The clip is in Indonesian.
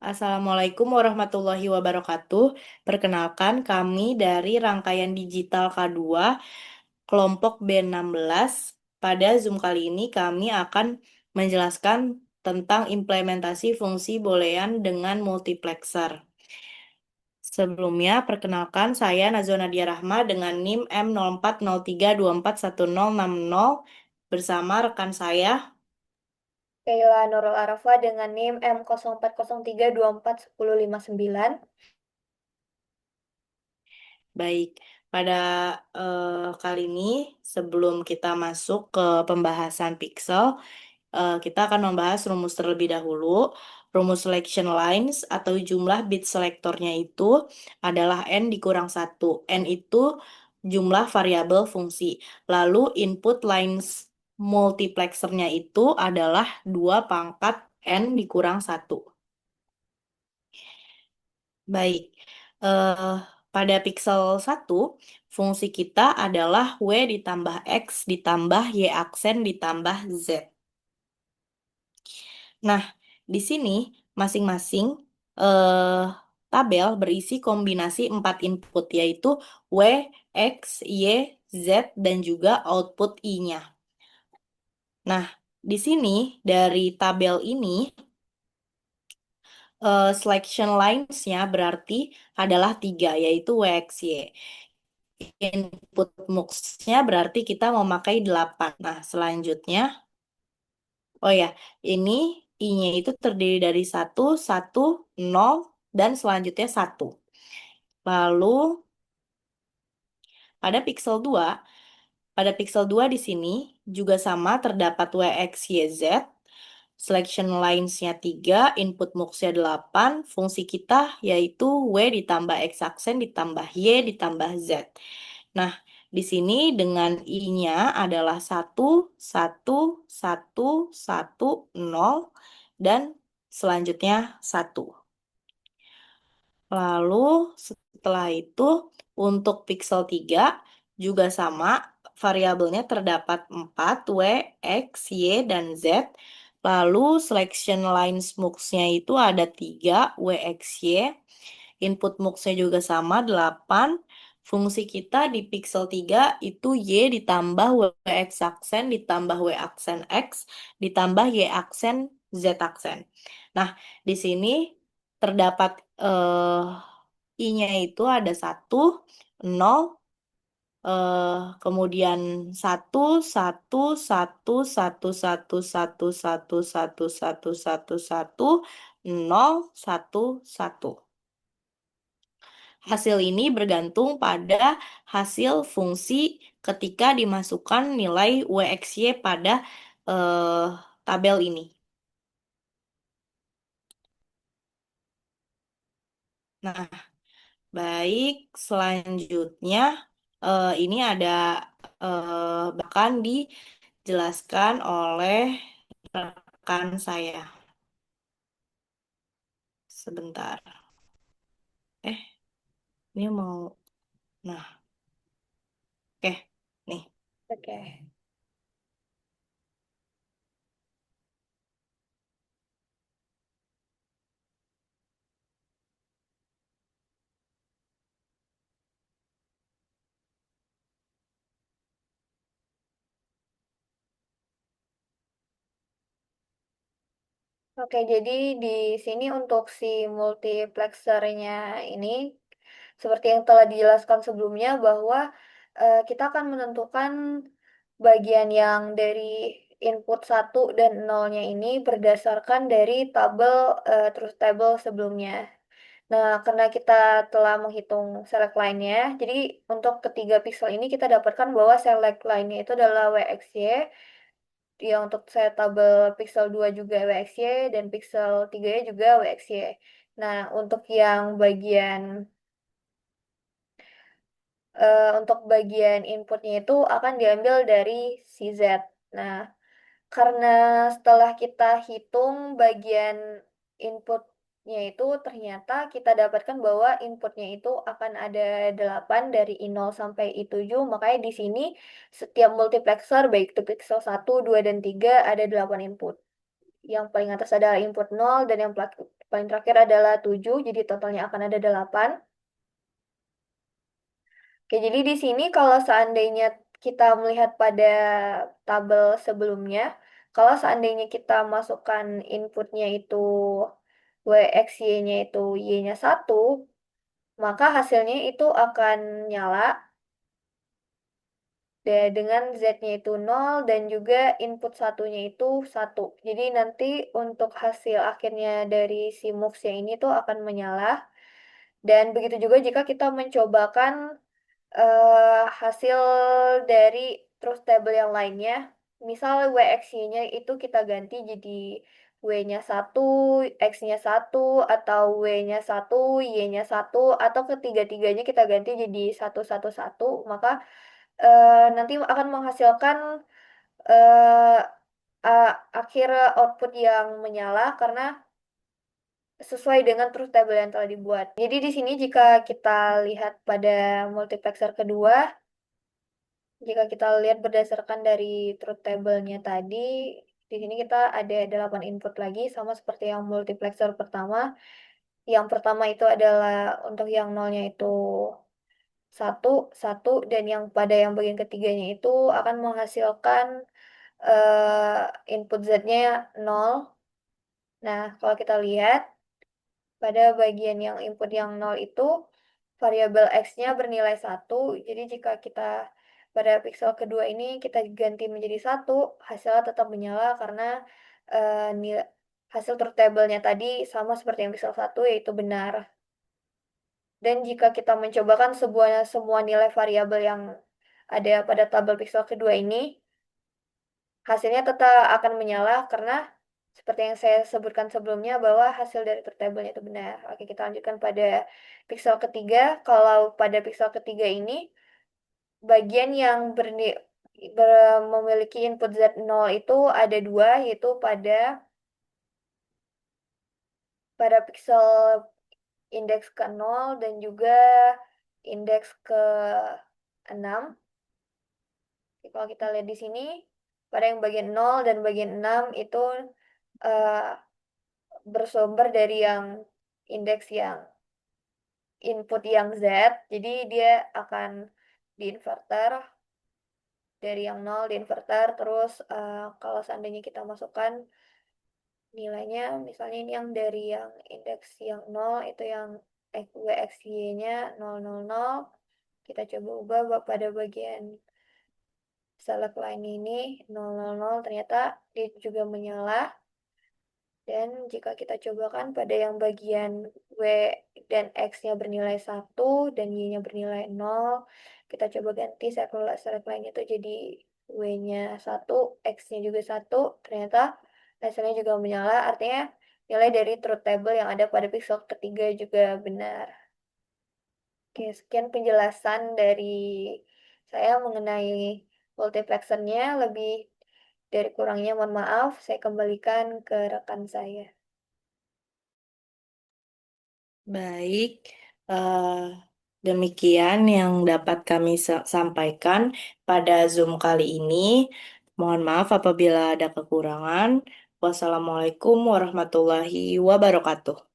Assalamualaikum warahmatullahi wabarakatuh. Perkenalkan kami dari rangkaian digital K2 kelompok B16. Pada Zoom kali ini kami akan menjelaskan tentang implementasi fungsi boolean dengan multiplexer. Sebelumnya, perkenalkan saya Nazwa Nadia Rahma dengan NIM M0403241060 bersama rekan saya. Kayla Nurul Arafa dengan NIM M0403241059. Baik, pada kali ini sebelum kita masuk ke pembahasan pixel, kita akan membahas rumus terlebih dahulu. Rumus selection lines atau jumlah bit selektornya itu adalah n dikurang 1. N itu jumlah variabel fungsi. Lalu input lines multiplexernya itu adalah 2 pangkat n dikurang 1. Baik, eh, pada pixel 1, fungsi kita adalah W ditambah X ditambah Y aksen ditambah Z. Nah, di sini masing-masing eh, tabel berisi kombinasi 4 input, yaitu W, X, Y, Z, dan juga output I-nya. Nah, di sini dari tabel ini, selection lines-nya berarti adalah 3, yaitu W, X, Y. Input mux-nya berarti kita memakai 8. Nah, selanjutnya, oh ya, ini I-nya itu terdiri dari 1, 1, 0, dan selanjutnya 1. Lalu, pada pixel 2, di sini juga sama terdapat W, X, Y, Z. Selection lines-nya 3, input mux-nya 8, fungsi kita yaitu W ditambah X aksen ditambah Y ditambah Z. Nah, di sini dengan I-nya adalah 1, 1, 1, 1, 0, dan selanjutnya 1. Lalu setelah itu untuk pixel 3 juga sama, variabelnya terdapat 4, W, X, Y, dan Z. Lalu selection lines mux-nya itu ada 3, W, X, Y. Input mux-nya juga sama, 8. Fungsi kita di pixel 3 itu Y ditambah W X aksen ditambah W aksen X ditambah Y aksen Z aksen. Nah, di sini terdapat I-nya itu ada 1, 0, kemudian 1, 1, 1, 1, 1, 1, 1, 1, 1, 1, 1, 0, 1, 1. Hasil ini bergantung pada hasil fungsi ketika dimasukkan nilai WXY pada eh, tabel ini. Nah, baik, selanjutnya ini ada bahkan dijelaskan oleh rekan saya. Sebentar. Eh, ini mau... Nah, oke. Nih. Oke. Oke, jadi di sini untuk si multiplexernya ini, seperti yang telah dijelaskan sebelumnya, bahwa kita akan menentukan bagian yang dari input 1 dan 0-nya ini berdasarkan dari tabel truth table sebelumnya. Nah, karena kita telah menghitung select line-nya, jadi untuk ketiga pixel ini kita dapatkan bahwa select line-nya itu adalah WXY, yang untuk saya tabel pixel 2 juga WXY, dan pixel 3 nya juga WXY. Nah, untuk bagian inputnya itu akan diambil dari CZ. Nah, karena setelah kita hitung bagian inputnya itu, ternyata kita dapatkan bahwa inputnya itu akan ada 8 dari I0 sampai I7. Makanya di sini setiap multiplexer, baik itu pixel 1, 2, dan 3 ada 8 input. Yang paling atas adalah input 0 dan yang paling terakhir adalah 7, jadi totalnya akan ada 8. Oke, jadi di sini kalau seandainya kita melihat pada tabel sebelumnya, kalau seandainya kita masukkan inputnya itu W X Y-nya itu Y-nya 1, maka hasilnya itu akan nyala dengan Z-nya itu 0 dan juga input satunya itu 1. Jadi nanti untuk hasil akhirnya dari si MUX-nya ini tuh akan menyala. Dan begitu juga jika kita mencobakan hasil dari truth table yang lainnya. Misal WXY-nya itu kita ganti jadi W-nya 1, X-nya 1, atau W-nya 1, Y-nya 1, atau ketiga-tiganya kita ganti jadi 1, 1, 1, maka nanti akan menghasilkan eh, akhir output yang menyala karena sesuai dengan truth table yang telah dibuat. Jadi di sini jika kita lihat pada multiplexer kedua, jika kita lihat berdasarkan dari truth table-nya tadi, di sini kita ada 8 input lagi sama seperti yang multiplexer pertama. Yang pertama itu adalah untuk yang nolnya itu 1, 1, dan yang pada yang bagian ketiganya itu akan menghasilkan input Z-nya 0. Nah, kalau kita lihat pada bagian yang input yang 0 itu variabel X-nya bernilai 1. Jadi jika kita pada pixel kedua ini kita ganti menjadi 1, hasilnya tetap menyala karena hasil truth table-nya tadi sama seperti yang pixel 1 yaitu benar. Dan jika kita mencobakan semua nilai variabel yang ada pada tabel pixel kedua ini, hasilnya tetap akan menyala karena seperti yang saya sebutkan sebelumnya bahwa hasil dari truth table itu benar. Oke, kita lanjutkan pada pixel ketiga. Kalau pada pixel ketiga ini, bagian yang memiliki input Z0 itu ada dua, yaitu pada pixel indeks ke 0 dan juga indeks ke 6. Kalau kita lihat di sini, pada yang bagian 0 dan bagian 6 itu eh, bersumber dari yang indeks yang input yang Z, jadi dia akan diinverter dari yang 0 diinverter, terus kalau seandainya kita masukkan nilainya, misalnya ini yang dari yang indeks yang 0 itu yang WXY-nya 000, kita coba ubah pada bagian select line ini 000, ternyata dia juga menyala. Dan jika kita cobakan pada yang bagian W dan X-nya bernilai 1 dan Y-nya bernilai 0, kita coba ganti select line itu jadi W-nya 1, X-nya juga 1, ternyata hasilnya juga menyala, artinya nilai dari truth table yang ada pada pixel ketiga juga benar. Oke, sekian penjelasan dari saya mengenai multiplexernya. Lebih dari kurangnya mohon maaf, saya kembalikan ke rekan saya. Baik, eh, demikian yang dapat kami sampaikan pada Zoom kali ini. Mohon maaf apabila ada kekurangan. Wassalamualaikum warahmatullahi wabarakatuh.